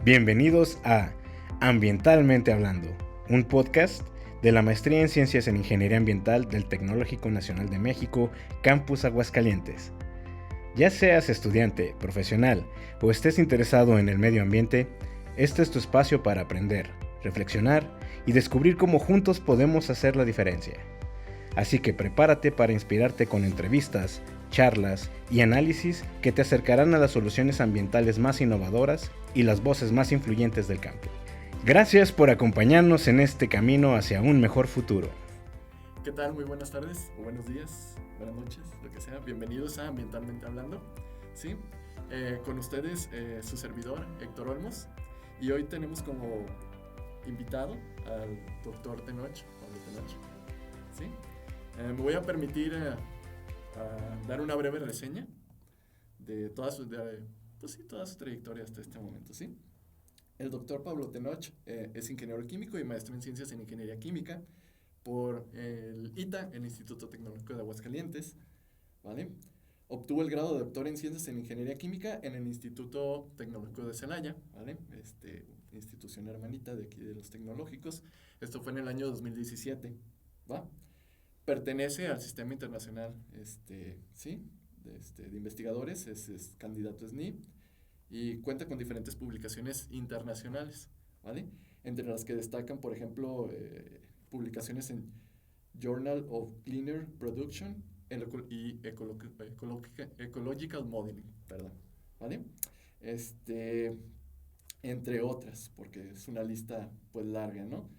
Bienvenidos a Ambientalmente Hablando, un podcast de la Maestría en Ciencias en Ingeniería Ambiental del Tecnológico Nacional de México, Campus Aguascalientes. Ya seas estudiante, profesional o estés interesado en el medio ambiente, este es tu espacio para aprender, reflexionar y descubrir cómo juntos podemos hacer la diferencia. Así que prepárate para inspirarte con entrevistas, charlas y análisis que te acercarán a las soluciones ambientales más innovadoras y las voces más influyentes del campo. Gracias por acompañarnos en este camino hacia un mejor futuro. ¿Qué tal? Muy buenas tardes, o buenos días, buenas noches, lo que sea. Bienvenidos a Ambientalmente Hablando. ¿Sí? Con ustedes, su servidor, Héctor Olmos. Y hoy tenemos como invitado al doctor Tenoch, Pablo Tenoch. ¿Sí? Me voy a permitir dar una breve reseña de toda su trayectoria hasta este momento. ¿Sí? El doctor Pablo Tenoch es ingeniero químico y maestro en ciencias en ingeniería química por el ITA, el Instituto Tecnológico de Aguascalientes, ¿vale? Obtuvo el grado de doctor en ciencias en ingeniería química en el Instituto Tecnológico de Celaya, ¿vale? Institución hermanita de aquí de los tecnológicos. Esto fue en el año 2017, ¿va? Pertenece al Sistema Internacional, ¿sí? de investigadores, es candidato SNI y cuenta con diferentes publicaciones internacionales, ¿vale? Entre las que destacan, por ejemplo, publicaciones en Journal of Cleaner Production y Ecological Modeling, perdón, ¿vale? Entre otras, porque es una lista pues larga, ¿no?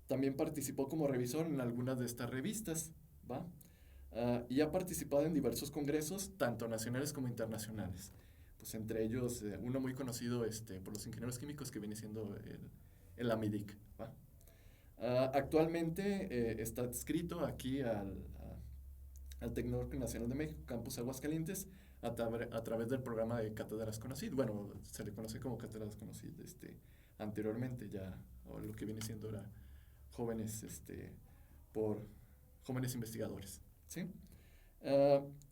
También participó como revisor en algunas de estas revistas, ¿va? Y ha participado en diversos congresos, tanto nacionales como internacionales. Pues entre ellos, uno muy conocido por los ingenieros químicos que viene siendo el AMIDIC, ¿va? Actualmente está adscrito aquí al Tecnológico Nacional de México, Campus Aguascalientes, a través del programa de Cátedras CONACYT. Bueno, se le conoce como Cátedras CONACYT anteriormente, ya, o lo que viene siendo ahora jóvenes, por jóvenes investigadores, ¿sí?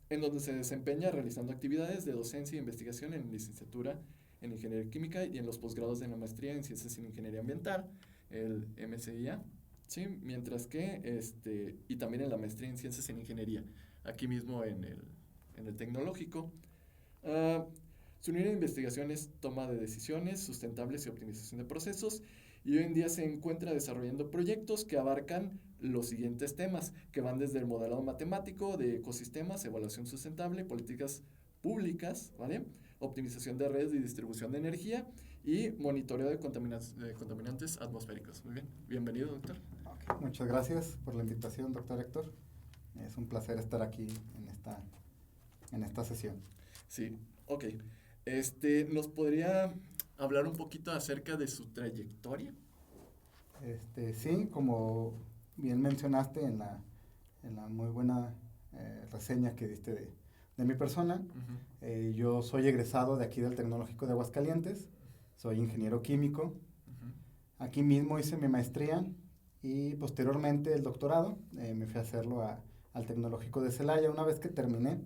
En donde se desempeña realizando actividades de docencia e investigación en licenciatura en Ingeniería Química y en los posgrados de la maestría en Ciencias en Ingeniería Ambiental, el MCIA, ¿sí? Mientras que, y también en la maestría en Ciencias en Ingeniería, aquí mismo en el Tecnológico. Su línea de investigación es toma de decisiones sustentables y optimización de procesos, y hoy en día se encuentra desarrollando proyectos que abarcan los siguientes temas, que van desde el modelado matemático de ecosistemas, evaluación sustentable, políticas públicas, ¿vale? Optimización de redes y distribución de energía y monitoreo de contaminantes atmosféricos. Muy bien, bienvenido, doctor. Okay, muchas gracias por la invitación, doctor Héctor. Es un placer estar aquí en esta sesión. Sí, ok. ¿Nos podría hablar un poquito acerca de su trayectoria? Sí, como bien mencionaste en la muy buena reseña que diste de mi persona, Uh-huh. yo soy egresado de aquí del Tecnológico de Aguascalientes, soy ingeniero químico, Uh-huh. aquí mismo hice mi maestría y posteriormente el doctorado, me fui a hacerlo al Tecnológico de Celaya. Una vez que terminé,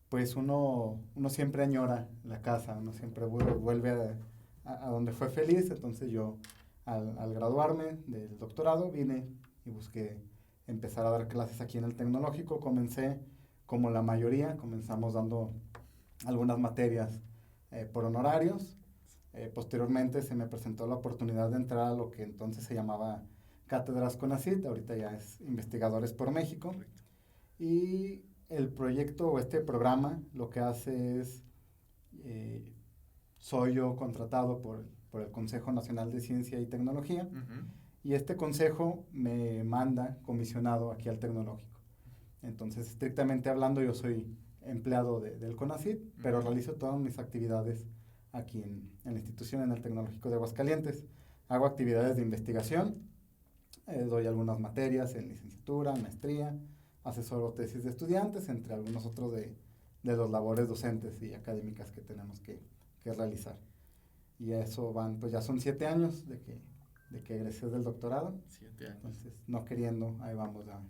pues uno siempre añora la casa, uno siempre vuelve a donde fue feliz. Entonces yo al graduarme del doctorado vine y busqué empezar a dar clases aquí en el Tecnológico. Comencé como la mayoría, comenzamos dando algunas materias por honorarios. Posteriormente se me presentó la oportunidad de entrar a lo que entonces se llamaba Cátedras CONACYT, ahorita ya es Investigadores por México. Correcto. Y el proyecto o este programa lo que hace es, soy yo contratado por el Consejo Nacional de Ciencia y Tecnología, Uh-huh. y este consejo me manda comisionado aquí al Tecnológico. Entonces, estrictamente hablando, yo soy empleado del CONACYT, pero Uh-huh. realizo todas mis actividades aquí en la institución, en el Tecnológico de Aguascalientes. Hago actividades de investigación, doy algunas materias en licenciatura, maestría, asesoro tesis de estudiantes, entre algunos otros de las labores docentes y académicas que tenemos que realizar. Y a eso van, pues ya son 7 años de que egresé del doctorado. 7 años. Entonces, no queriendo, ahí vamos, va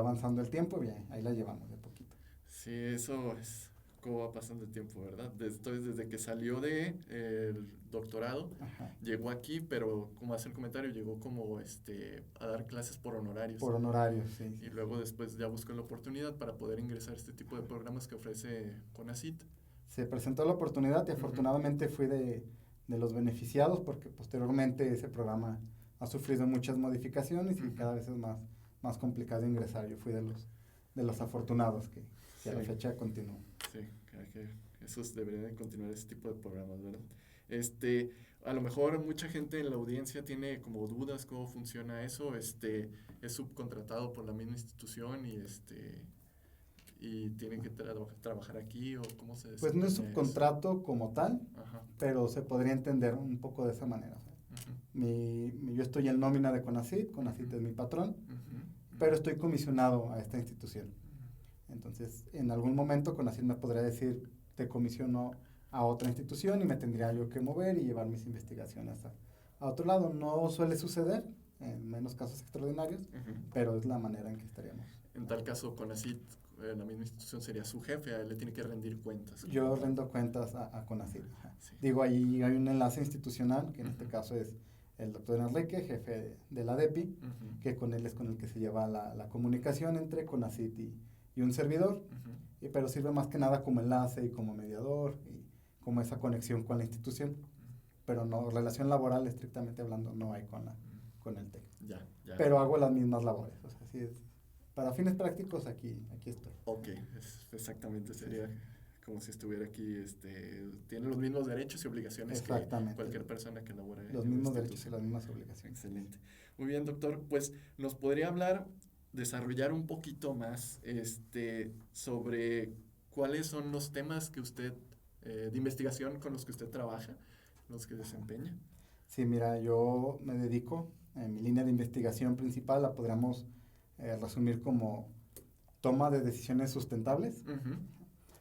avanzando el tiempo y ahí la llevamos de poquito. Sí, eso es cómo va pasando el tiempo, ¿verdad? Desde que salió de el doctorado, Ajá. llegó aquí, pero como hace el comentario, llegó como a dar clases por honorarios. Por honorarios, sí. Y luego después ya buscó la oportunidad para poder ingresar a este tipo de programas que ofrece CONACYT. Se presentó la oportunidad y Ujú. afortunadamente fui de los beneficiados porque posteriormente ese programa ha sufrido muchas modificaciones y Ujú. cada vez es más complicado ingresar. Yo fui de los afortunados que a la Sí. fecha continúo. Sí, que esos deberían de continuar ese tipo de programas, ¿verdad? A lo mejor mucha gente en la audiencia tiene como dudas cómo funciona eso, es subcontratado por la misma institución y tiene que trabajar aquí o cómo se Pues no es desempeña eso. subcontrato como tal, Ajá. pero se podría entender un poco de esa manera. O sea, Ujú. yo estoy en nómina de CONACYT, CONACYT es mi patrón, Ujú. pero estoy comisionado a esta institución. Entonces, en algún momento CONACYT me podría decir, te comisiono a otra institución y me tendría yo que mover y llevar mis investigaciones a otro lado. No suele suceder, en menos casos extraordinarios, Ujú. pero es la manera en que estaríamos. En tal caso, CONACYT, la misma institución sería su jefe, a él le tiene que rendir cuentas. Yo rendo cuentas a CONACYT. Ajá. Sí. Digo, ahí hay un enlace institucional, que en este Ujú. caso es el doctor Enrique, jefe de la DEPI, Ujú. que con él es con el que se lleva la comunicación entre CONACYT y un servidor, Ujú. pero sirve más que nada como enlace y como mediador y como esa conexión con la institución. Pero no, relación laboral estrictamente hablando no hay con el TEC. Ya. Pero hago las mismas labores, o sea, sí es, para fines prácticos aquí estoy. Ok, exactamente, sería como si estuviera aquí, tiene los mismos derechos y obligaciones que Exactamente. cualquier persona que labora en Los la mismos derechos y institución. las mismas obligaciones. Excelente. Muy bien, doctor, pues nos podría desarrollar un poquito más, sobre cuáles son los temas que usted, de investigación con los que usted trabaja, los que desempeña. Sí, mira, yo me dedico, mi línea de investigación principal la podríamos resumir como toma de decisiones sustentables. Ujú.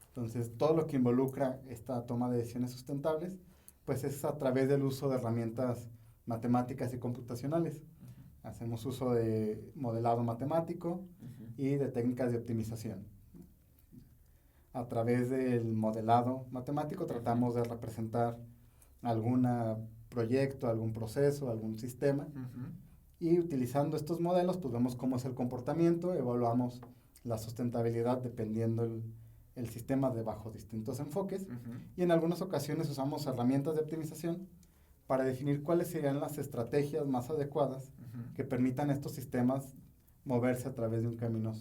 Entonces, todo lo que involucra esta toma de decisiones sustentables, pues es a través del uso de herramientas matemáticas y computacionales. Hacemos uso de modelado matemático Ujú. y de técnicas de optimización. A través del modelado matemático tratamos de representar algún proyecto, algún proceso, algún sistema. Ujú. Y utilizando estos modelos, pues vemos cómo es el comportamiento, evaluamos la sustentabilidad dependiendo el sistema de bajo distintos enfoques. Ujú. Y en algunas ocasiones usamos herramientas de optimización para definir cuáles serían las estrategias más adecuadas Ujú. que permitan a estos sistemas moverse a través de un camino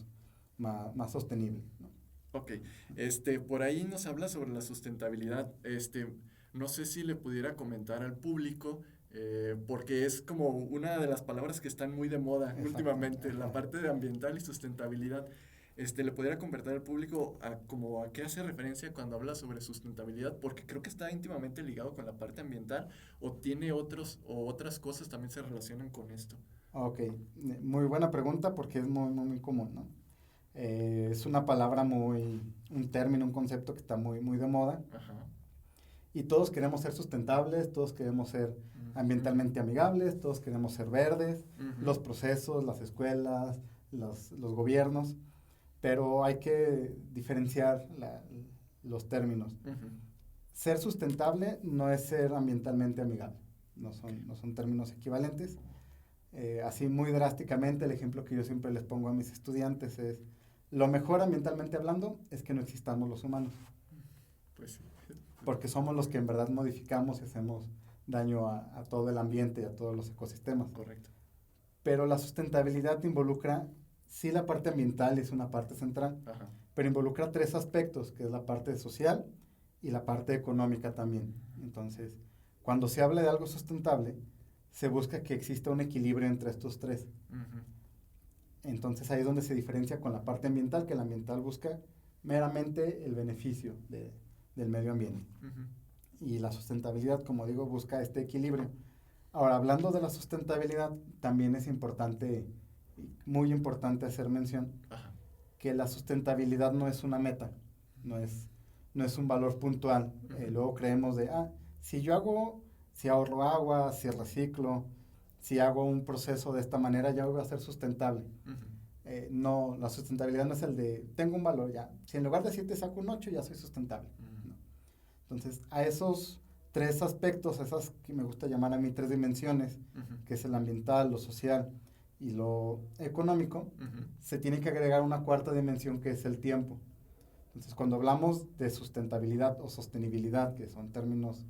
más sostenible, ¿no? Ok, por ahí nos habla sobre la sustentabilidad. No sé si le pudiera comentar al público, porque es como una de las palabras que están muy de moda Exacto. últimamente, la Ajá. parte de ambiental y sustentabilidad. ¿Le pudiera comentar al público como a qué hace referencia cuando habla sobre sustentabilidad? Porque creo que está íntimamente ligado con la parte ambiental o tiene otras cosas también se relacionan con esto. Ok, muy buena pregunta porque es muy común, ¿no? Es una palabra un término, un concepto que está muy de moda Ajá. y todos queremos ser sustentables, todos queremos ser Ujú. ambientalmente amigables, todos queremos ser verdes, Ujú. los procesos, las escuelas, los gobiernos, pero hay que diferenciar los términos. Ujú. Ser sustentable no es ser ambientalmente amigable, no son términos equivalentes. Así muy drásticamente, el ejemplo que yo siempre les pongo a mis estudiantes es, lo mejor ambientalmente hablando es que no existamos los humanos, Pues sí. porque somos los que en verdad modificamos y hacemos daño a todo el ambiente y a todos los ecosistemas. Correcto. Pero la sustentabilidad involucra, sí, la parte ambiental es una parte central, Ajá. pero involucra tres aspectos, que es la parte social y la parte económica también. Entonces, cuando se habla de algo sustentable, se busca que exista un equilibrio entre estos tres. Ujú. Entonces ahí es donde se diferencia con la parte ambiental, que la ambiental busca meramente el beneficio del medio ambiente. Ujú. Y la sustentabilidad, como digo, busca este equilibrio. Ahora, hablando de la sustentabilidad, también es importante, muy importante hacer mención, Ajá. que la sustentabilidad no es una meta, no es un valor puntual. Ujú. Luego creemos de, si ahorro agua, si reciclo, si hago un proceso de esta manera, ya voy a ser sustentable. Ujú. No, la sustentabilidad no es el de, tengo un valor ya, si en lugar de 7 saco un 8, ya soy sustentable. ¿No? Entonces, a esos 3 aspectos, esas que me gusta llamar a mí 3 dimensiones, que es el ambiental, lo social y lo económico, se tiene que agregar una 4ª dimensión que es el tiempo. Entonces, cuando hablamos de sustentabilidad o sostenibilidad, que son términos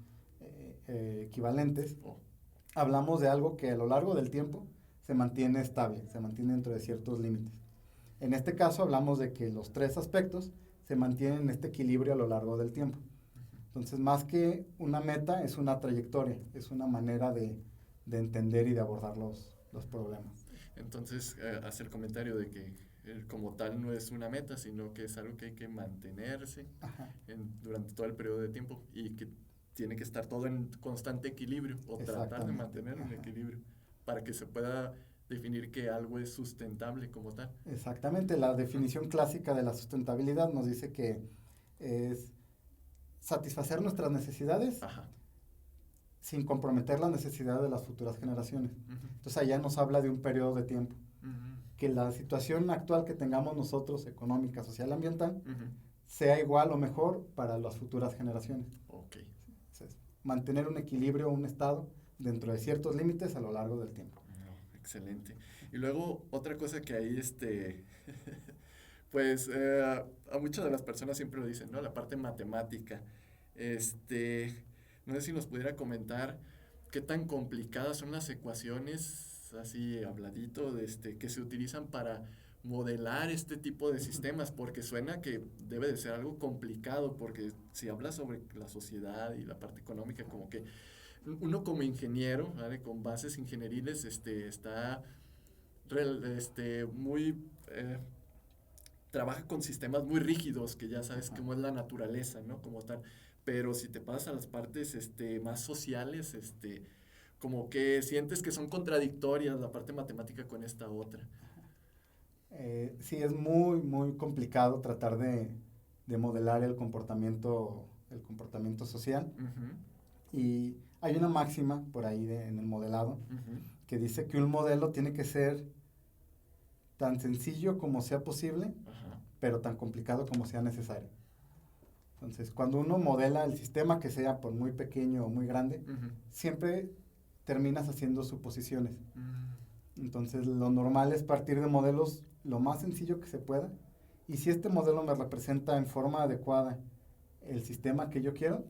equivalentes, hablamos de algo que a lo largo del tiempo se mantiene estable, se mantiene dentro de ciertos límites. En este caso hablamos de que los 3 aspectos se mantienen en este equilibrio a lo largo del tiempo. Entonces, más que una meta, es una trayectoria, es una manera de entender y de abordar los problemas. Entonces, hacer comentario de que como tal no es una meta, sino que es algo que hay que mantenerse durante todo el periodo de tiempo y que tiene que estar todo en constante equilibrio o tratar de mantener un equilibrio para que se pueda definir que algo es sustentable como tal. Exactamente, la definición clásica de la sustentabilidad nos dice que es satisfacer nuestras necesidades sin comprometer la necesidad de las futuras generaciones. Entonces allá nos habla de un periodo de tiempo. Que la situación actual que tengamos nosotros, económica, social, ambiental, sea igual o mejor para las futuras generaciones. Okay. Entonces, mantener un equilibrio, un estado dentro de ciertos límites a lo largo del tiempo. Excelente. Y luego otra cosa que ahí pues a muchas de las personas siempre lo dicen, ¿no? La parte matemática. No sé si nos pudiera comentar qué tan complicadas son las ecuaciones, así habladito, que se utilizan para modelar este tipo de sistemas, porque suena que debe de ser algo complicado, porque si hablas sobre la sociedad y la parte económica, como que uno como ingeniero, ¿vale? Con bases ingenieriles, está muy... trabaja con sistemas muy rígidos, que ya sabes cómo es la naturaleza, ¿no? Como tal. Pero si te pasas a las partes más sociales, como que sientes que son contradictorias la parte matemática con esta otra. Sí, es muy, muy complicado tratar de modelar el comportamiento social. Y hay una máxima por ahí en el modelado que dice que un modelo tiene que ser tan sencillo como sea posible, pero tan complicado como sea necesario. Entonces, cuando uno modela el sistema, que sea por muy pequeño o muy grande, siempre terminas haciendo suposiciones. Entonces, lo normal es partir de modelos lo más sencillo que se pueda. Y si este modelo me representa en forma adecuada el sistema que yo quiero,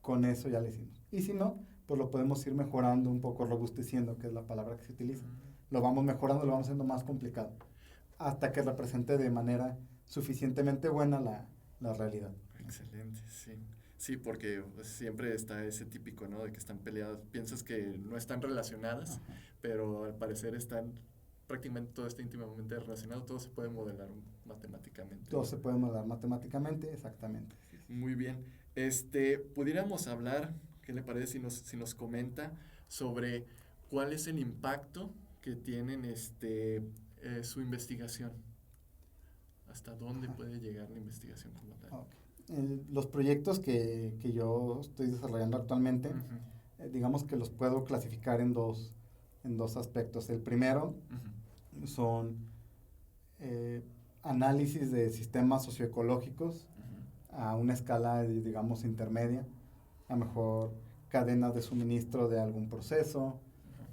con eso ya le hicimos. Y si no, pues lo podemos ir mejorando un poco, robusteciendo, que es la palabra que se utiliza. Lo vamos mejorando, lo vamos haciendo más complicado, hasta que represente de manera suficientemente buena la realidad. Excelente, sí. Sí, porque siempre está ese típico, ¿no? De que están peleadas. Piensas que no están relacionadas, pero al parecer están prácticamente todo está íntimamente relacionado. Todo se puede modelar matemáticamente. Todo se puede modelar matemáticamente, exactamente. Muy bien. Pudiéramos hablar, ¿qué le parece si nos comenta sobre cuál es el impacto que tienen su investigación? ¿Hasta dónde puede llegar la investigación como tal? Los proyectos que yo estoy desarrollando actualmente, digamos que los puedo clasificar en dos aspectos. El primero son análisis de sistemas socioecológicos a una escala, digamos, intermedia. A lo mejor cadenas de suministro de algún proceso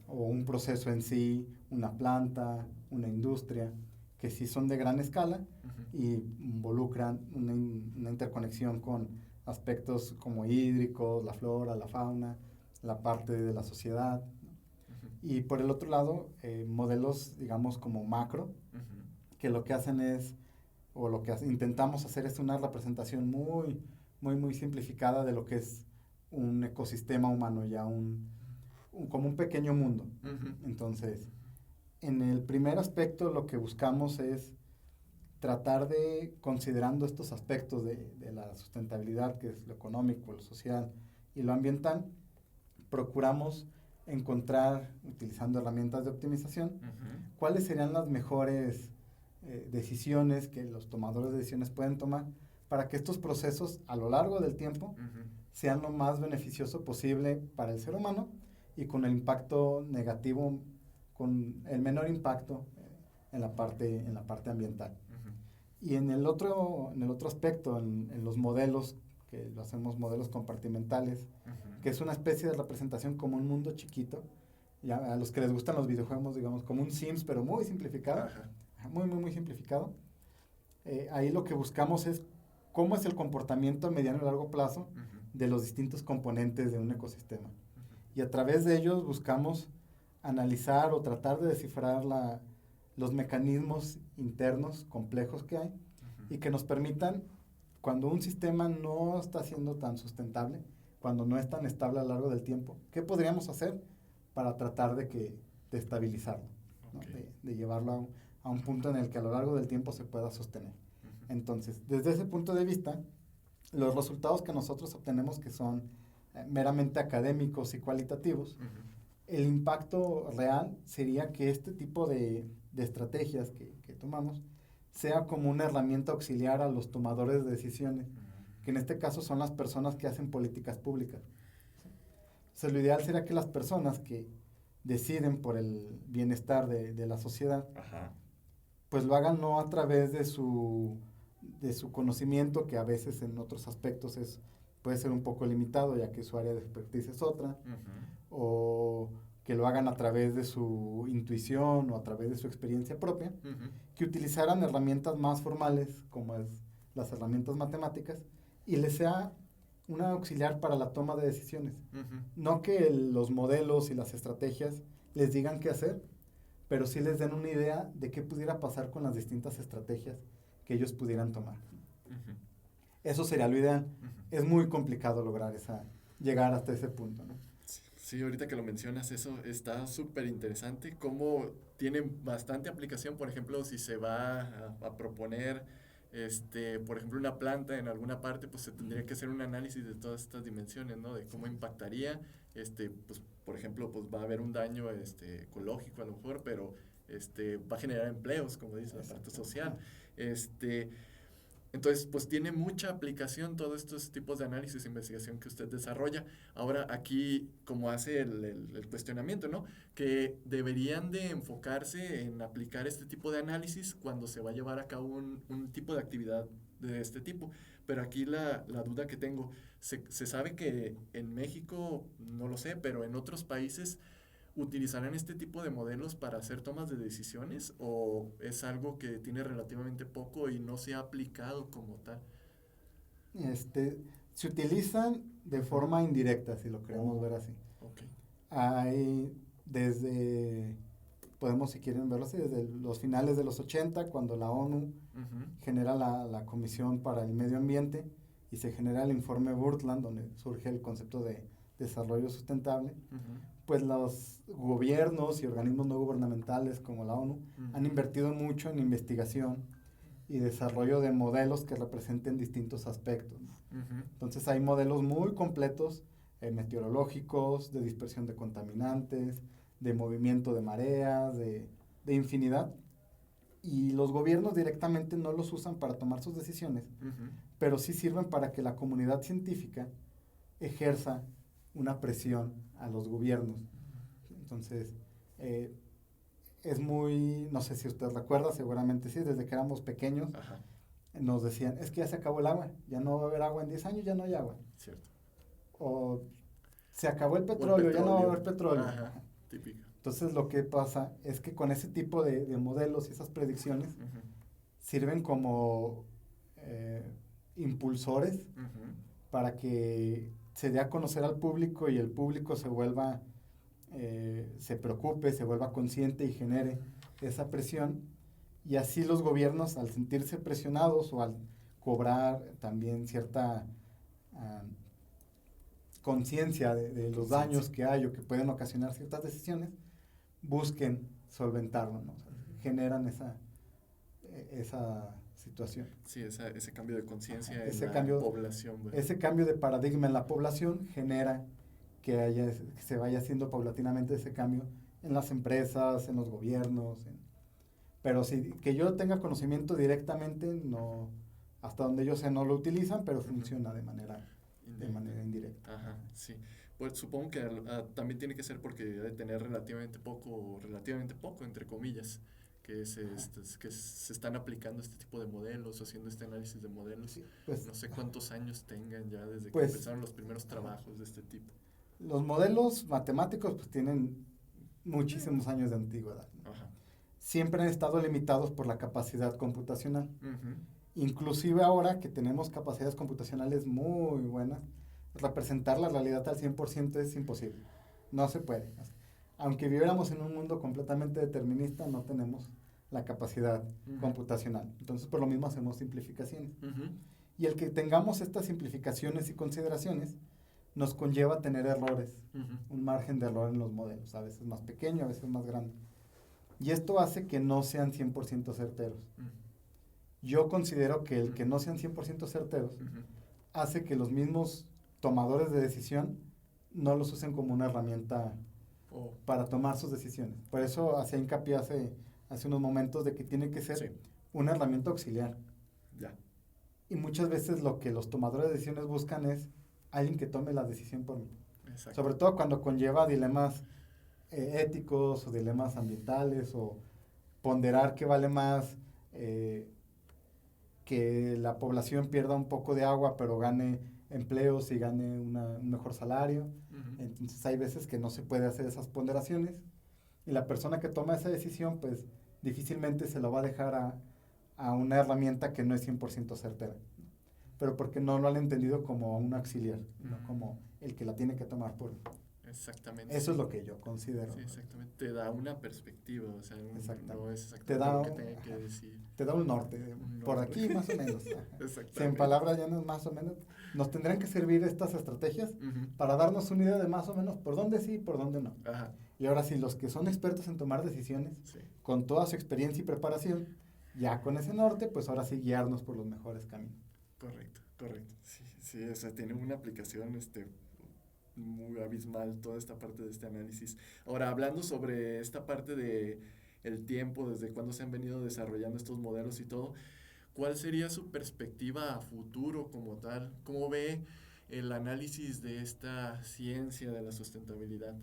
o un proceso en sí, una planta, una industria, que sí son de gran escala y involucran una interconexión con aspectos como hídricos, la flora, la fauna, la parte de la sociedad. Y por el otro lado, modelos, digamos, como macro, que lo que hacen es, o lo que intentamos hacer es una representación muy, muy, muy simplificada de lo que es un ecosistema humano, ya como un pequeño mundo. Entonces, en el primer aspecto lo que buscamos es tratar de, considerando estos aspectos de la sustentabilidad, que es lo económico, lo social y lo ambiental, procuramos encontrar, utilizando herramientas de optimización, cuáles serían las mejores decisiones que los tomadores de decisiones pueden tomar para que estos procesos a lo largo del tiempo sean lo más beneficioso posible para el ser humano y con el impacto negativo, con el menor impacto en la parte ambiental. Ujú. Y en el otro aspecto, en los modelos, que lo hacemos modelos compartimentales, Ujú. que es una especie de representación como un mundo chiquito, y a los que les gustan los videojuegos, digamos, como un Sims, pero muy simplificado, Ajá. muy, muy, muy simplificado. Ahí lo que buscamos es cómo es el comportamiento a mediano y largo plazo Ujú. de los distintos componentes de un ecosistema. Ujú. Y a través de ellos buscamos analizar o tratar de descifrar los mecanismos internos complejos que hay y que nos permitan, cuando un sistema no está siendo tan sustentable, cuando no es tan estable a lo largo del tiempo, ¿qué podríamos hacer para tratar de estabilizarlo? ¿No? Ok. De llevarlo a un punto en el que a lo largo del tiempo se pueda sostener. Ujú. Entonces, desde ese punto de vista, los resultados que nosotros obtenemos, que son meramente académicos y cualitativos, Ujú. el impacto real sería que este tipo de estrategias que tomamos sea como una herramienta auxiliar a los tomadores de decisiones, que en este caso son las personas que hacen políticas públicas. O sea, lo ideal sería que las personas que deciden por el bienestar de la sociedad, Ajá. pues lo hagan no a través de su conocimiento, que a veces en otros aspectos puede ser un poco limitado, ya que su área de expertise es otra, Ujú. o que lo hagan a través de su intuición o a través de su experiencia propia, Ujú. que utilizaran herramientas más formales, como es las herramientas matemáticas, y les sea una auxiliar para la toma de decisiones. Ujú. No que los modelos y las estrategias les digan qué hacer, pero sí les den una idea de qué pudiera pasar con las distintas estrategias que ellos pudieran tomar. Ujú. Eso sería lo ideal. Ujú. Es muy complicado llegar hasta ese punto, ¿no? Sí, ahorita que lo mencionas, eso está súper interesante, cómo tiene bastante aplicación, por ejemplo, si se va a proponer, por ejemplo, una planta en alguna parte, pues se tendría que hacer un análisis de todas estas dimensiones, ¿no? De cómo impactaría, pues, por ejemplo, pues va a haber un daño, ecológico a lo mejor, pero, va a generar empleos, como dice la parte Exacto. social, este... Entonces, pues tiene mucha aplicación todos estos tipos de análisis e investigación que usted desarrolla. Ahora, aquí, como hace el cuestionamiento, ¿no? Que deberían de enfocarse en aplicar este tipo de análisis cuando se va a llevar a cabo un tipo de actividad de este tipo. Pero aquí la duda que tengo, se sabe que en México, no lo sé, pero en otros países utilizarán este tipo de modelos para hacer tomas de decisiones o es algo que tiene relativamente poco y no se ha aplicado como tal? Este, Se utilizan de forma indirecta, si lo queremos ver Oh, así. ok. Hay desde, podemos si quieren verlo así, desde los finales de los 80, cuando la ONU Ujú. genera la Comisión para el Medio Ambiente y se genera el informe Brundtland, donde surge el concepto de desarrollo sustentable, Ujú. pues los gobiernos y organismos no gubernamentales como la ONU han Ujú. invertido mucho en investigación y desarrollo de modelos que representen distintos aspectos, ¿no? Ujú. Entonces hay modelos muy completos, meteorológicos, de dispersión de contaminantes, de movimiento de mareas, de infinidad. Y los gobiernos directamente no los usan para tomar sus decisiones, Ujú. pero sí sirven para que la comunidad científica ejerza una presión a los gobiernos. Entonces, eh, es muy, no sé si usted recuerda, seguramente sí, desde que éramos pequeños, Ajá, nos decían, es que ya se acabó el agua, ya no va a haber agua en 10 años, ya no hay agua. cierto. O se acabó el O el petróleo, ya no va a haber petróleo. petróleo. Ajá, típico. Entonces lo que pasa es que con ese tipo de modelos y esas predicciones Ujú. sirven como impulsores Ujú. para que se dé a conocer al público y el público se preocupe, se vuelva consciente y genere esa presión. Y así los gobiernos, al sentirse presionados o al cobrar también cierta ah, conciencia de los daños Conciencia. que hay o que pueden ocasionar ciertas decisiones, busquen solventarlo, ¿no? O sea, Ujú. generan esa situación. Sí, ese cambio de conciencia en Ese la cambio, población, güey. ese cambio de paradigma en la población genera que se vaya haciendo paulatinamente ese cambio en las empresas, en los gobiernos. Pero sí, que yo tenga conocimiento directamente, no, hasta donde yo sé no lo utilizan, pero Ujú. funciona de Indirecta. manera indirecta. Ajá, sí. Pues supongo que también tiene que ser porque debe tener relativamente poco, entre comillas, que se están aplicando este tipo de modelos, haciendo este análisis de modelos. Sí, pues, no sé cuántos años tengan ya desde que pues, empezaron los primeros trabajos de este tipo. los modelos matemáticos pues tienen muchísimos años de antigüedad, ¿no? Ajá. Siempre han estado limitados por la capacidad computacional. Ujú. Inclusive ahora que tenemos capacidades computacionales muy buenas, representar la realidad al 100% es imposible. No se puede. Aunque viviéramos en un mundo completamente determinista, no tenemos la capacidad computacional. Entonces, por lo mismo hacemos simplificaciones. Ujú. Y el que tengamos estas simplificaciones y consideraciones nos conlleva a tener errores, Ujú. un margen de error en los modelos, a veces más pequeño, a veces más grande. Y esto hace que no sean 100% certeros. Ujú. Yo considero que el que no sean 100% certeros Ujú. hace que los mismos tomadores de decisión no los usen como una herramienta Oh. para tomar sus decisiones. Por eso hacía hincapié hace unos momentos de que tiene que ser Sí. una herramienta auxiliar. Ya. Y muchas veces lo que los tomadores de decisiones buscan es alguien que tome la decisión por mí. Exacto. Sobre todo cuando conlleva dilemas éticos o dilemas ambientales o ponderar qué vale más que la población pierda un poco de agua pero gane empleos y gane un mejor salario. Ujú. Entonces hay veces que no se puede hacer esas ponderaciones y la persona que toma esa decisión pues difícilmente se lo va a dejar a una herramienta que no es 100% certera, pero porque no lo han entendido como un auxiliar, no como el que la tiene que tomar por... Exactamente. Eso es lo que yo considero. Sí, exactamente. Te da una perspectiva, o sea, Exactamente. no es Te exactamente da lo que un- tenga que decir. Te da un norte, Un por norte. aquí más o menos. Ajá. Si en Exactamente. palabras llanas más o menos, nos tendrán que servir estas estrategias Ujú. para darnos una idea de más o menos por dónde sí y por dónde no. Ajá. Y ahora sí, los que son expertos en tomar decisiones, Sí. con toda su experiencia y preparación, ya con ese norte, pues ahora sí guiarnos por los mejores caminos. Correcto, correcto. Sí, sí, o sea, tiene una aplicación muy abismal toda esta parte de este análisis. Ahora, hablando sobre esta parte de el tiempo, desde cuándo se han venido desarrollando estos modelos y todo, ¿cuál sería su perspectiva a futuro como tal? ¿Cómo ve el análisis de esta ciencia de la sustentabilidad?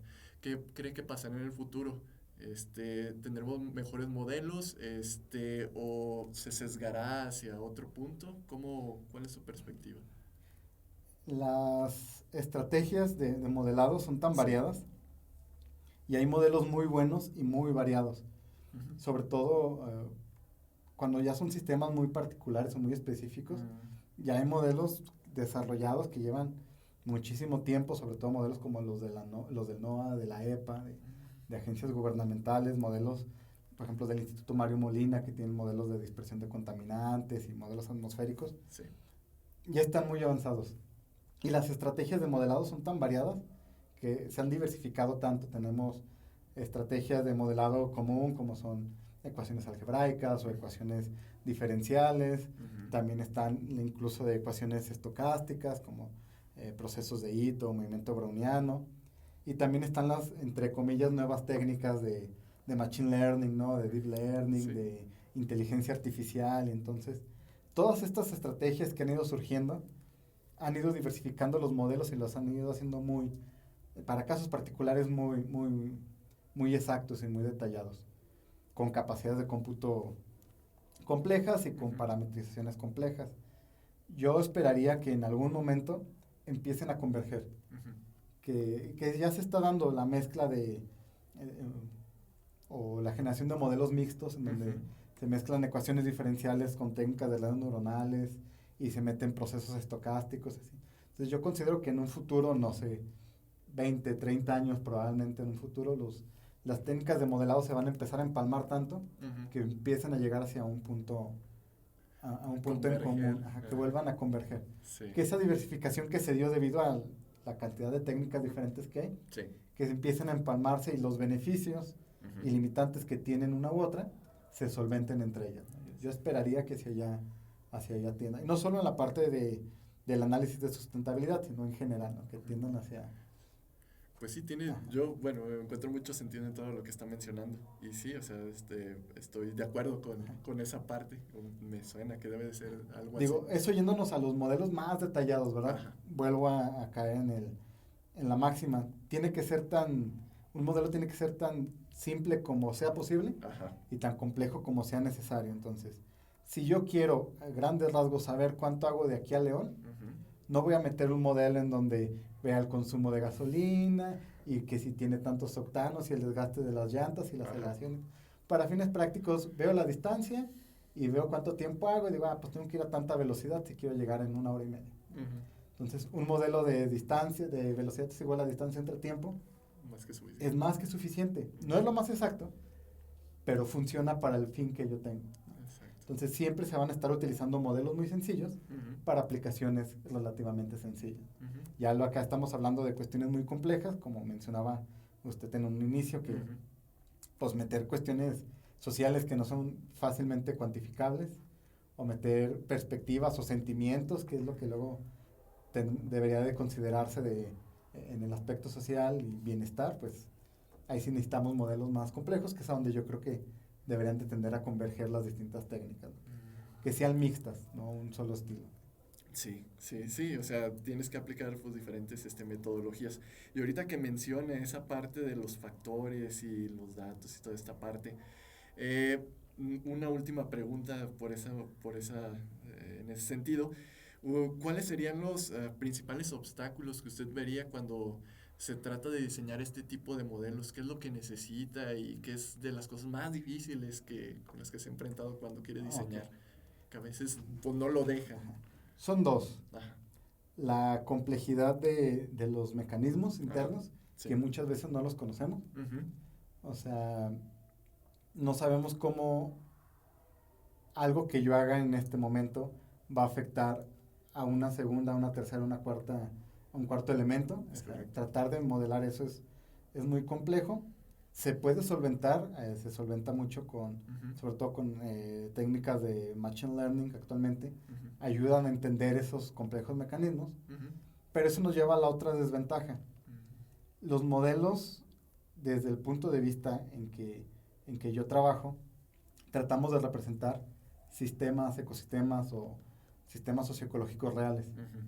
¿Qué cree que pasará en el futuro? ¿Tendremos mejores modelos? ¿O se sesgará hacia otro punto? ¿Cuál es su perspectiva? Las estrategias de modelado son tan Sí. variadas y hay modelos muy buenos y muy variados. Ujú. Sobre todo cuando ya son sistemas muy particulares o muy específicos, ya hay modelos desarrollados que llevan muchísimo tiempo, sobre todo modelos como los del NOAA, de la EPA, de agencias gubernamentales, modelos, por ejemplo, del Instituto Mario Molina, que tienen modelos de dispersión de contaminantes y modelos atmosféricos, Sí. ya están muy avanzados. Y las estrategias de modelado son tan variadas que se han diversificado tanto. Tenemos estrategias de modelado común, como son ecuaciones algebraicas o ecuaciones diferenciales. Ujú. También están incluso de ecuaciones estocásticas, como procesos de Ito, movimiento browniano. Y también están las, entre comillas, nuevas técnicas de machine learning, ¿no? De deep learning, Sí. de inteligencia artificial. Entonces, todas estas estrategias que han ido surgiendo han ido diversificando los modelos y los han ido haciendo para casos particulares, muy exactos y muy detallados, con capacidades de cómputo complejas y con Ujú. parametrizaciones complejas. Yo esperaría que en algún momento empiecen a converger, Ujú. que ya se está dando la mezcla o la generación de modelos mixtos en donde Ujú. se mezclan ecuaciones diferenciales con técnicas de redes neuronales y se meten procesos estocásticos, así. Entonces yo considero que en un futuro, no sé, 20, 30 años probablemente en un futuro, las técnicas de modelado se van a empezar a empalmar tanto Ujú. que empiecen a llegar hacia un punto, a un punto en Converger. común, que Ajá. vuelvan a converger. Sí. Que esa diversificación que se dio debido a la cantidad de técnicas diferentes que hay, Sí. que se empiecen a empalmarse y los beneficios Ujú. y limitantes que tienen una u otra se solventen entre ellas, ¿no? Yo esperaría que hacia allá tienda. Y no solo en la parte del análisis de sustentabilidad, sino en general, ¿no? Que tiendan hacia... Pues sí, tiene, Ajá. yo, bueno, encuentro mucho sentido en todo lo que está mencionando. Y sí, o sea, estoy de acuerdo con esa parte. Me suena que debe de ser algo Digo, así. eso yéndonos a los modelos más detallados, ¿verdad? Ajá. Vuelvo a caer en la máxima. Un modelo tiene que ser tan simple como sea posible Ajá. y tan complejo como sea necesario. Entonces, si yo quiero a grandes rasgos saber cuánto hago de aquí a León, Ujú. no voy a meter un modelo en donde vea el consumo de gasolina y que si tiene tantos octanos y el desgaste de las llantas y la Ajá. aceleración. Para fines prácticos, veo la distancia y veo cuánto tiempo hago y digo, pues tengo que ir a tanta velocidad si quiero llegar en 1 hora y media. Ujú. Entonces, un modelo de distancia, de velocidad es igual a distancia entre tiempo, Más que suficiente. es más que suficiente. No es lo más exacto, pero funciona para el fin que yo tengo. Exacto. Entonces, siempre se van a estar utilizando modelos muy sencillos Ujú. para aplicaciones relativamente sencillas. Ujú. Ya acá estamos hablando de cuestiones muy complejas, como mencionaba usted en un inicio, que Ujú. pues meter cuestiones sociales que no son fácilmente cuantificables, o meter perspectivas o sentimientos, que es lo que luego debería de considerarse en el aspecto social y bienestar, pues ahí sí necesitamos modelos más complejos, que es a donde yo creo que deberían de tender a converger las distintas técnicas, ¿no? Que sean mixtas, no un solo estilo. Sí, sí, sí, o sea, tienes que aplicar pues diferentes metodologías. Y ahorita que menciona esa parte de los factores y los datos y toda esta parte, una última pregunta en ese sentido. ¿Cuáles serían los principales obstáculos que usted vería cuando se trata de diseñar este tipo de modelos? ¿Qué es lo que necesita y qué es de las cosas más difíciles con las que se ha enfrentado cuando quiere diseñar? Okay. Que a veces pues, no lo deja. Son dos. Ajá. La complejidad de los mecanismos internos, Sí. que muchas veces no los conocemos. Ujú. O sea, no sabemos cómo algo que yo haga en este momento va a afectar a una segunda, a una tercera, a un cuarto elemento. Es correcto. Tratar de modelar eso es muy complejo. Se puede solventar, se solventa mucho Ujú. sobre todo con técnicas de Machine Learning actualmente, Ujú. ayudan a entender esos complejos mecanismos, Ujú. pero eso nos lleva a la otra desventaja. Los modelos, desde el punto de vista en que yo trabajo, tratamos de representar sistemas, ecosistemas o sistemas socioecológicos reales. Ujú.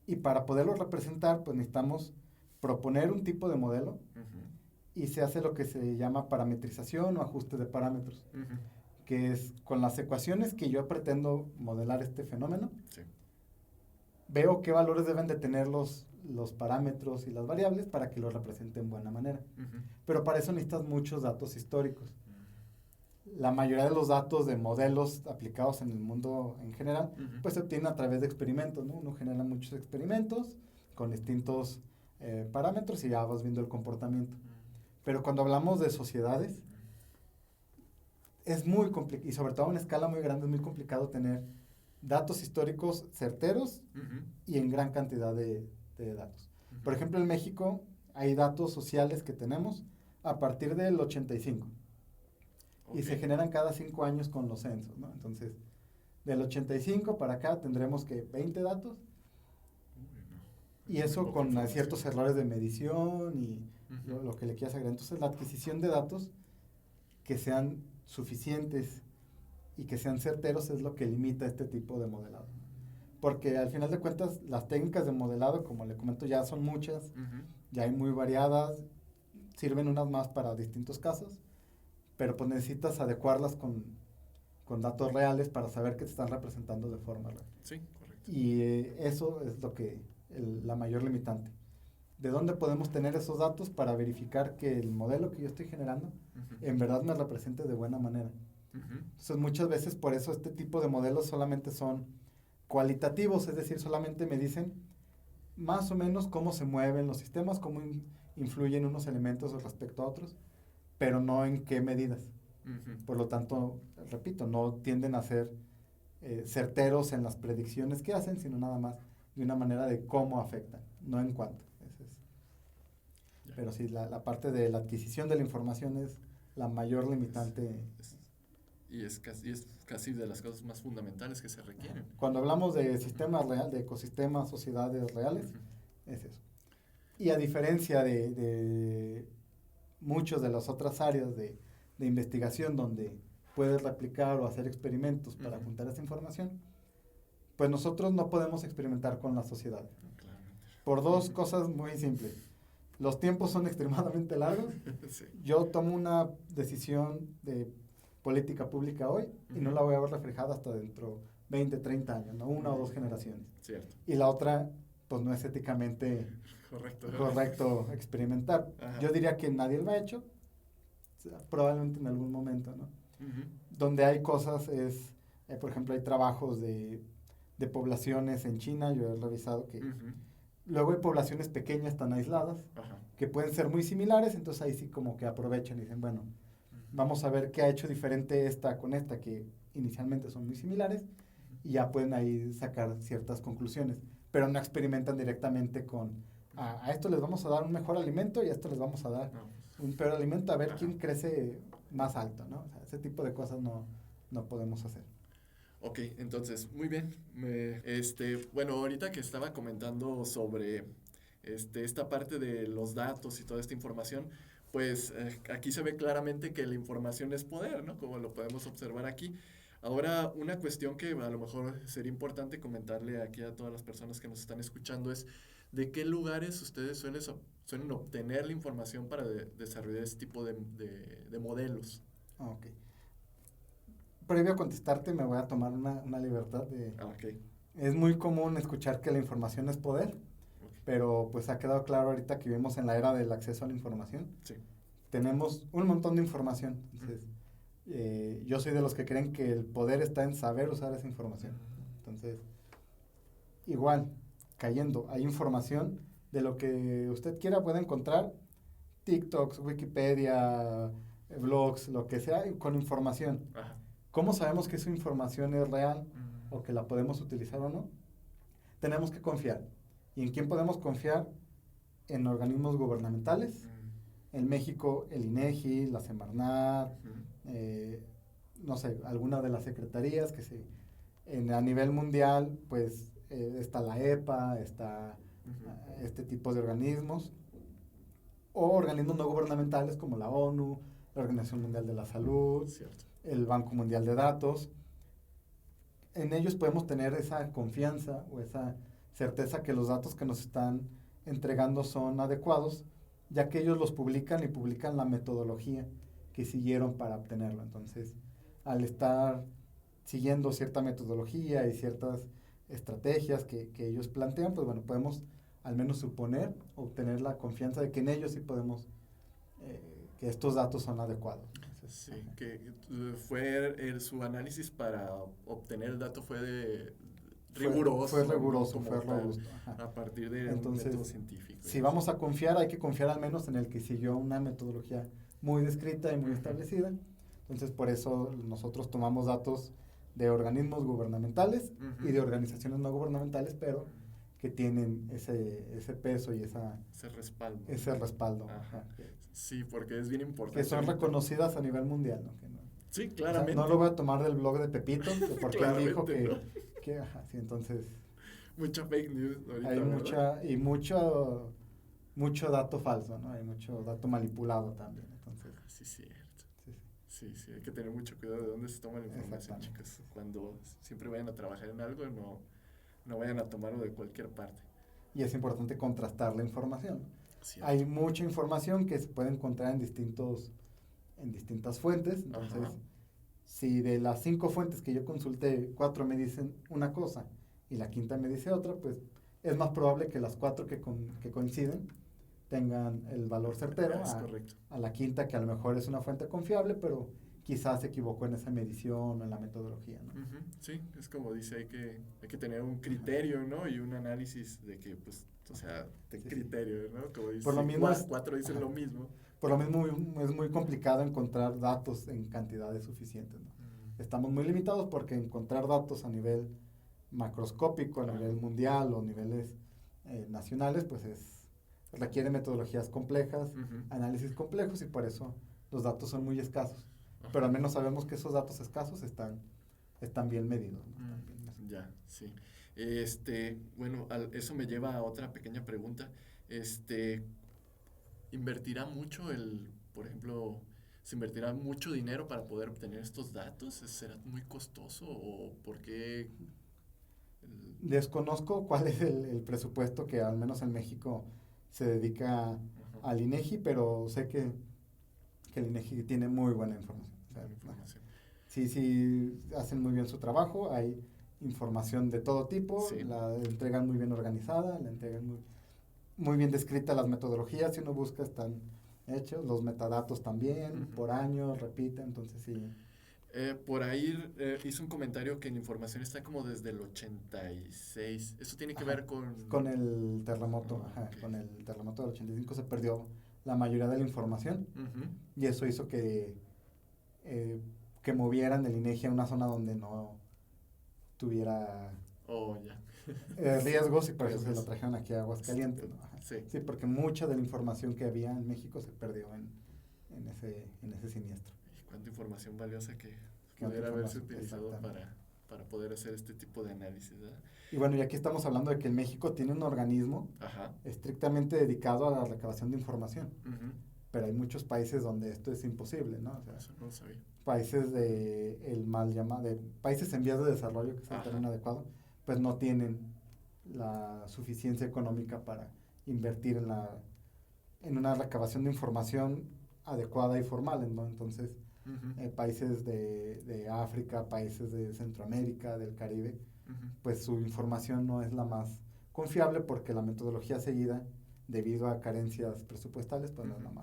Y para poderlos representar, pues necesitamos proponer un tipo de modelo Ujú. y se hace lo que se llama parametrización o ajuste de parámetros, Ujú. que es con las ecuaciones que yo pretendo modelar este fenómeno, Sí. veo qué valores deben de tener los parámetros y las variables para que lo representen de buena manera. Ujú. Pero para eso necesitas muchos datos históricos. La mayoría de los datos de modelos aplicados en el mundo en general, Ujú. pues se obtienen a través de experimentos, ¿no? Uno genera muchos experimentos con distintos parámetros y ya vas viendo el comportamiento. Pero cuando hablamos de sociedades, es muy complicado, y sobre todo a una escala muy grande, es muy complicado tener datos históricos certeros Ujú. y en gran cantidad de datos. Ujú. Por ejemplo, en México hay datos sociales que tenemos a partir del 85 y se Ok. generan cada 5 años con los censos, ¿no? Entonces, del 85 para acá tendremos que 20 datos Uy, no. y Es muy eso poca con información. ciertos errores de medición y Ujú. lo que le quieras agregar. Entonces, la adquisición de datos que sean suficientes y que sean certeros es lo que limita este tipo de modelado. Porque al final de cuentas, las técnicas de modelado, como le comento, ya son muchas, Ujú. ya hay muy variadas, sirven unas más para distintos casos, pero pues necesitas adecuarlas con datos reales para saber que te están representando de forma real. Sí, correcto. Y eso es la mayor limitante. ¿De dónde podemos tener esos datos para verificar que el modelo que yo estoy generando Ujú. en verdad me represente de buena manera? Ujú. Entonces muchas veces por eso este tipo de modelos solamente son cualitativos, es decir, solamente me dicen más o menos cómo se mueven los sistemas, cómo influyen unos elementos respecto a otros, pero no en qué medidas. Ujú. Por lo tanto, repito, no tienden a ser certeros en las predicciones que hacen, sino nada más de una manera de cómo afectan, no en cuánto. Ya. Pero sí, la parte de la adquisición de la información es la mayor limitante. Y es casi de las cosas más fundamentales que se requieren. Cuando hablamos de sistemas reales, de ecosistemas, sociedades reales, Ujú. es eso. Y a diferencia de muchas de las otras áreas de investigación donde puedes replicar o hacer experimentos para Ujú. juntar esa información, pues nosotros no podemos experimentar con la sociedad. No, claramente. Por dos Ujú. cosas muy simples. los tiempos son extremadamente largos. Sí. Yo tomo una decisión de política pública hoy y no la voy a ver reflejada hasta dentro 20, 30 años, ¿no? Una o dos generaciones. Cierto. Y la otra, pues no es éticamente correcto experimentar. Ajá. Yo diría que nadie lo ha hecho, o sea, probablemente en algún momento, ¿no? Ujú. Donde hay cosas es, por ejemplo, hay trabajos de poblaciones en China, yo he revisado que Ujú. luego hay poblaciones pequeñas tan aisladas Ajá. que pueden ser muy similares, entonces ahí sí como que aprovechan y dicen, bueno, vamos a ver qué ha hecho diferente esta con esta, que inicialmente son muy similares, y ya pueden ahí sacar ciertas conclusiones, pero no experimentan directamente con, a esto les vamos a dar un mejor alimento y a esto les vamos a dar No, un peor alimento, a ver Ajá. quién crece más alto, ¿no? O sea, ese tipo de cosas no podemos hacer. Ok, entonces, muy bien. Bueno, ahorita que estaba comentando sobre esta parte de los datos y toda esta información, pues aquí se ve claramente que la información es poder, ¿no? Como lo podemos observar aquí. Ahora, una cuestión que a lo mejor sería importante comentarle aquí a todas las personas que nos están escuchando es ¿de qué lugares ustedes suelen obtener la información para desarrollar este tipo de modelos? Ok. Previo a contestarte me voy a tomar una libertad de... Ok. Es muy común escuchar que la información es poder, pero pues ha quedado claro ahorita que vivimos en la era del acceso a la información. Sí. Tenemos un montón de información. Entonces, yo soy de los que creen que el poder está en saber usar esa información. Entonces, igual, cayendo, hay información de lo que usted quiera, puede encontrar TikToks, Wikipedia, blogs, lo que sea, con información. Ajá. ¿Cómo sabemos que esa información es real o que la podemos utilizar o no? Tenemos que confiar. ¿Y en quién podemos confiar? En organismos gubernamentales. En México, el INEGI, la Semarnat, no sé, alguna de las secretarías a nivel mundial, pues está la EPA, está este tipo de organismos, o organismos no gubernamentales como la ONU, la Organización Mundial de la Salud, Cierto. el Banco Mundial de Datos. En ellos podemos tener esa confianza o esa certeza que los datos que nos están entregando son adecuados, ya que ellos los publican y publican la metodología que siguieron para obtenerlo. Entonces, al estar siguiendo cierta metodología y ciertas estrategias que ellos plantean, pues bueno, podemos al menos suponer o obtener la confianza de que en ellos sí podemos, que estos datos son adecuados. Entonces, Sí, que su análisis para obtener el dato fue riguroso. Fue riguroso, como fue tal, robusto. a partir de Entonces, un método científico. Si vamos a confiar, hay que confiar al menos en el que siguió una metodología muy descrita y muy establecida. Entonces, por eso nosotros tomamos datos de organismos gubernamentales y de organizaciones no gubernamentales, pero que tienen ese peso y ese respaldo. Ajá. Sí, porque es bien importante. Que son reconocidas a nivel mundial, ¿no? Que no, sí, claramente. o sea, no lo voy a tomar del blog de Pepito, porque él dijo ¿no? ajá, sí, entonces... Mucha fake news ahorita, hay mucho dato falso, ¿no? Hay mucho dato manipulado también, entonces... Sí, cierto. Sí, hay que tener mucho cuidado de dónde se toma la información, chicos. Cuando siempre vayan a trabajar en algo, no vayan a tomarlo de cualquier parte. Y es importante contrastar la información. Cierto. Hay mucha información que se puede encontrar en distintas fuentes. Entonces, Ajá. si de las 5 fuentes que yo consulté, 4 me dicen una cosa y la quinta me dice otra, pues es más probable que las 4 que coinciden tengan el valor certero a la quinta, que a lo mejor es una fuente confiable, pero quizás se equivocó en esa medición o en la metodología, ¿no? Sí, es como dice, hay que tener un criterio, ¿no? Y un análisis de que, pues, o sea, de criterio, ¿no? Como dice, por lo mismo cuatro dicen lo mismo. Por lo mismo es muy complicado encontrar datos en cantidades suficientes, ¿no? Estamos muy limitados porque encontrar datos a nivel macroscópico, a nivel mundial o niveles nacionales, pues requiere metodologías complejas, análisis complejos, y por eso los datos son muy escasos. Ajá. Pero al menos sabemos que esos datos escasos están bien medidos, ¿no? Ya, sí. Bueno, eso me lleva a otra pequeña pregunta. ¿Invertirá mucho por ejemplo, se invertirá mucho dinero para poder obtener estos datos? ¿Será muy costoso o por qué? Desconozco cuál es el presupuesto que al menos en México se dedica al INEGI, pero sé que el INEGI tiene muy buena información. O sea, información. Sí, hacen muy bien su trabajo, hay información de todo tipo, Sí. la entregan muy bien organizada, la entregan muy bien descrita, las metodologías, si uno busca, están hechos, los metadatos también, Ujú. por año, repite, entonces sí. Por ahí hizo un comentario que la información está como desde el 86. ¿Eso tiene que Ajá, ver con...? con el terremoto, Ah, ajá, ok. con el terremoto del 85 se perdió la mayoría de la información Ujú. y eso hizo eh, que movieran el INEGI a una zona donde no tuviera Oh, ya. riesgos y por eso se lo Riesgos. trajeron aquí a Aguascalientes, ¿no? Ajá. Sí. Sí, porque mucha de la información que había en México se perdió en ese siniestro. Y cuánta información valiosa que Qué otra pudiera haberse información, utilizado exactamente. para poder hacer este tipo de análisis, ¿verdad? Y bueno, y aquí estamos hablando de que en México tiene un organismo Ajá. estrictamente dedicado a la recabación de información, Ujú. pero hay muchos países donde esto es imposible, ¿no? O sea, Eso no lo sabía. países de el mal llamado, de países en vías de desarrollo, que es el Ajá. término adecuado, pues no tienen la suficiencia económica para invertir en una recabación de información adecuada y formal, ¿no? Entonces, Ujú. países de África, países de Centroamérica, del Caribe, Ujú. pues su información no es la más confiable porque la metodología seguida, debido a carencias presupuestales, pues no es Ujú.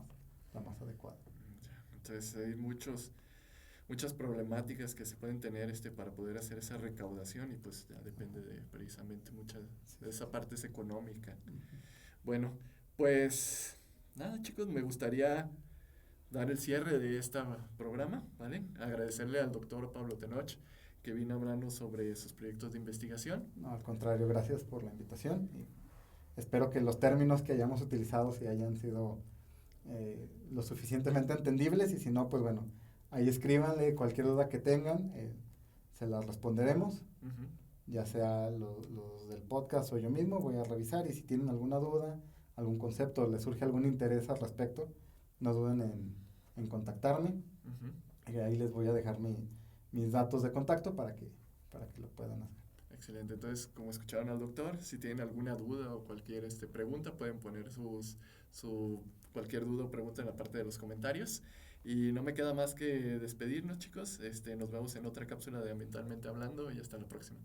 la más adecuada. Ya. Entonces hay muchas problemáticas que se pueden tener para poder hacer esa recaudación y pues ya depende de precisamente mucha de esa parte es económica. Bueno, pues nada chicos, me gustaría dar el cierre de este programa, ¿vale? Agradecerle al doctor Pablo Tenoch que vino hablando sobre sus proyectos de investigación. No, al contrario, gracias por la invitación y espero que los términos que hayamos utilizado si hayan sido lo suficientemente entendibles y si no, pues bueno, ahí escríbanle cualquier duda que tengan, se las responderemos, Ujú. ya sea los del podcast o yo mismo, voy a revisar y si tienen alguna duda, algún concepto, les surge algún interés al respecto, no duden en contactarme Ujú. y ahí les voy a dejar mis datos de contacto para que lo puedan hacer. Excelente, entonces como escucharon al doctor, si tienen alguna duda o cualquier pregunta, pueden poner cualquier duda o pregunta en la parte de los comentarios. Y no me queda más que despedirnos chicos, nos vemos en otra cápsula de Ambientalmente Hablando y hasta la próxima.